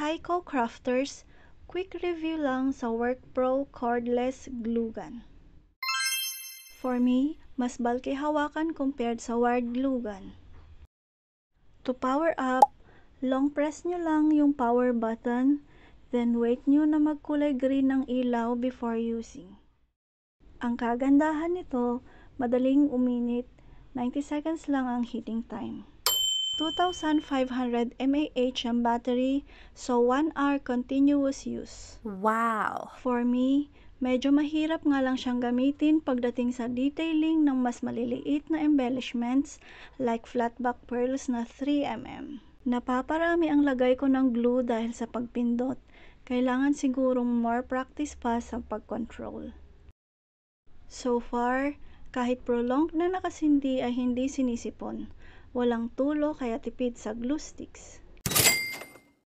Hi-Co Crafters, quick review lang sa WorkPro Cordless Glue Gun. For me, mas bulky hawakan compared sa wired glue gun. To power up, long press nyo lang yung power button, then wait nyo na magkulay green ang ilaw before using. Ang kagandahan nito, madaling uminit, 90 seconds lang ang heating time. 2,500 mAh ang battery, so 1 hour continuous use. Wow! For me, medyo mahirap nga lang siyang gamitin pagdating sa detailing ng mas maliliit na embellishments like flatback pearls na 3mm. Napaparami ang lagay ko ng glue dahil sa pagpindot. Kailangan sigurong more practice pa sa pag-control. So far, kahit prolonged na nakasindi ay hindi sinisipon. Walang tulo kaya tipid sa glue sticks.